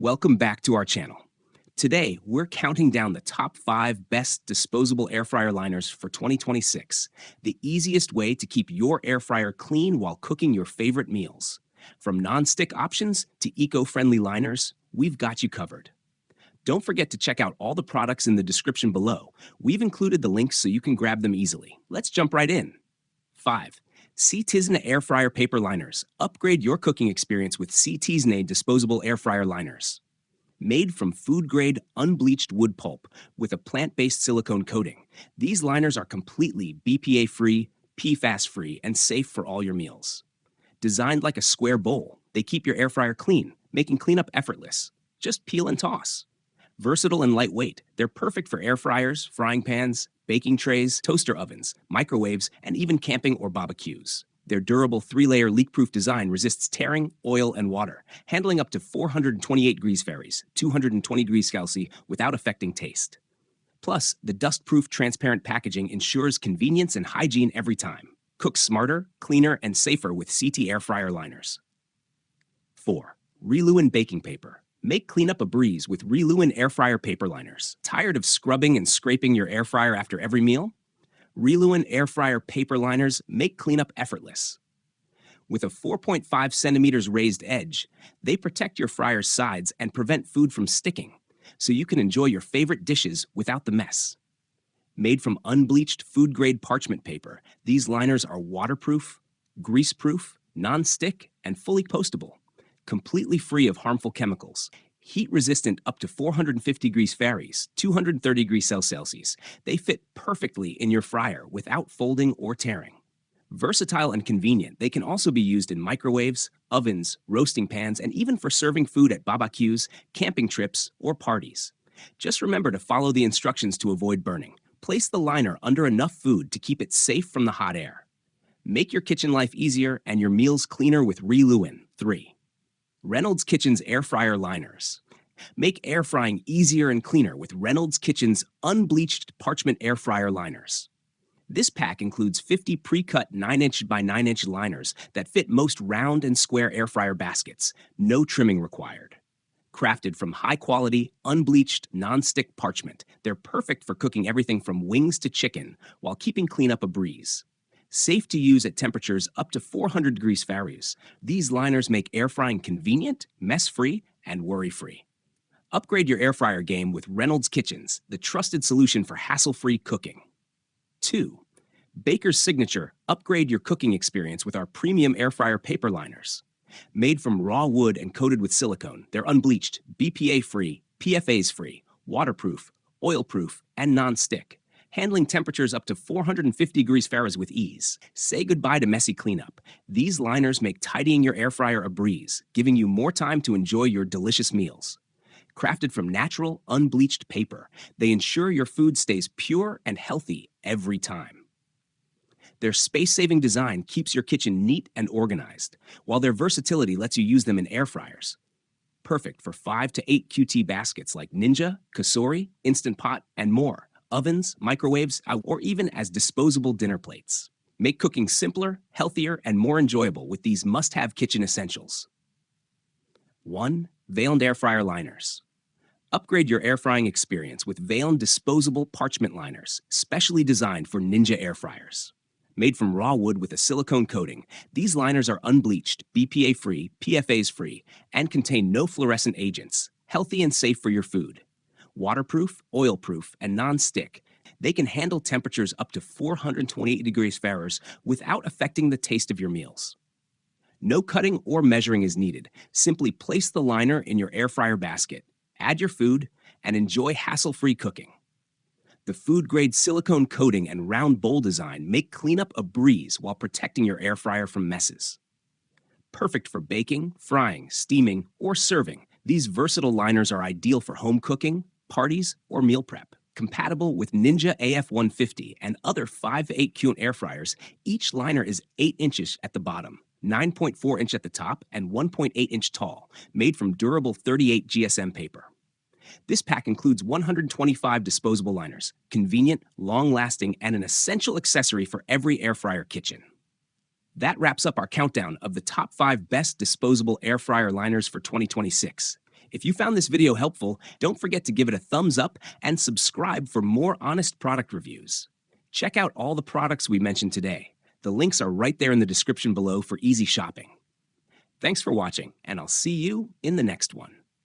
Welcome back to our channel. Today, we're counting down the top 5 best disposable air fryer liners for 2026, the easiest way to keep your air fryer clean while cooking your favorite meals. From non-stick options to eco-friendly liners, we've got you covered. Don't forget to check out all the products in the description below. We've included the links so you can grab them easily. Let's jump right in. 5. CTIZNE air fryer paper liners. Upgrade your cooking experience with CTIZNE disposable air fryer liners. Made from food-grade, unbleached wood pulp with a plant-based silicone coating, these liners are completely BPA-free, PFAS-free, and safe for all your meals. Designed like a square bowl, they keep your air fryer clean, making cleanup effortless. Just peel and toss. Versatile and lightweight, they're perfect for air fryers, frying pans, baking trays, toaster ovens, microwaves, and even camping or barbecues. Their durable 3-layer leak-proof design resists tearing, oil, and water, handling up to 428 degrees Fahrenheit, 220 degrees Celsius without affecting taste. Plus, the dust-proof transparent packaging ensures convenience and hygiene every time. Cook smarter, cleaner, and safer with CT air fryer liners. 4. ReLuien baking paper. Make cleanup a breeze with ReLuien air fryer paper liners. Tired of scrubbing and scraping your air fryer after every meal? ReLuien air fryer paper liners make cleanup effortless. With a 4.5 centimeters raised edge, they protect your fryer's sides and prevent food from sticking, so you can enjoy your favorite dishes without the mess. Made from unbleached food-grade parchment paper, these liners are waterproof, grease-proof, non-stick, and fully postable. Completely free of harmful chemicals. Heat-resistant up to 450 degrees Fahrenheit, 230 degrees Celsius. They fit perfectly in your fryer without folding or tearing. Versatile and convenient, they can also be used in microwaves, ovens, roasting pans, and even for serving food at barbecues, camping trips, or parties. Just remember to follow the instructions to avoid burning. Place the liner under enough food to keep it safe from the hot air. Make your kitchen life easier and your meals cleaner with ReLuien. 3. Reynolds Kitchen's air fryer liners. Make air frying easier and cleaner with Reynolds Kitchen's unbleached parchment air fryer liners. This pack includes 50 pre-cut 9-inch by 9-inch liners that fit most round and square air fryer baskets, no trimming required. Crafted from high-quality, unbleached, non-stick parchment, they're perfect for cooking everything from wings to chicken while keeping cleanup a breeze. Safe to use at temperatures up to 400 degrees Fahrenheit, these liners make air frying convenient, mess-free, and worry-free. Upgrade your air fryer game with Reynolds Kitchens, the trusted solution for hassle-free cooking. 2. Baker's Signature. Upgrade your cooking experience with our premium air fryer paper liners. Made from raw wood and coated with silicone, they're unbleached, BPA-free, PFAS-free, waterproof, oil-proof, and non-stick. Handling temperatures up to 450 degrees Fahrenheit with ease. Say goodbye to messy cleanup. These liners make tidying your air fryer a breeze, giving you more time to enjoy your delicious meals. Crafted from natural, unbleached paper, they ensure your food stays pure and healthy every time. Their space-saving design keeps your kitchen neat and organized, while their versatility lets you use them in air fryers. Perfect for 5 to 8 QT baskets like Ninja, Cosori, Instant Pot, and more. Ovens, microwaves, or even as disposable dinner plates. Make cooking simpler, healthier, and more enjoyable with these must-have kitchen essentials. 1. Vailnd air fryer liners. Upgrade your air frying experience with Vailnd disposable parchment liners, specially designed for Ninja air fryers. Made from raw wood with a silicone coating, these liners are unbleached, BPA-free, PFAS-free, and contain no fluorescent agents, healthy and safe for your food. Waterproof, oil-proof, and non-stick, they can handle temperatures up to 428 degrees Fahrenheit without affecting the taste of your meals. No cutting or measuring is needed. Simply place the liner in your air fryer basket, add your food, and enjoy hassle-free cooking. The food-grade silicone coating and round bowl design make cleanup a breeze while protecting your air fryer from messes. Perfect for baking, frying, steaming, or serving, these versatile liners are ideal for home cooking, parties, or meal prep. Compatible with Ninja AF150 and other 5 to 8 quint air fryers, each liner is 8 inches at the bottom, 9.4 inch at the top, and 1.8 inch tall, made from durable 38 GSM paper. This pack includes 125 disposable liners, convenient, long-lasting, and an essential accessory for every air fryer kitchen. That wraps up our countdown of the top 5 best disposable air fryer liners for 2026. If you found this video helpful, don't forget to give it a thumbs up and subscribe for more honest product reviews. Check out all the products we mentioned today. The links are right there in the description below for easy shopping. Thanks for watching, and I'll see you in the next one.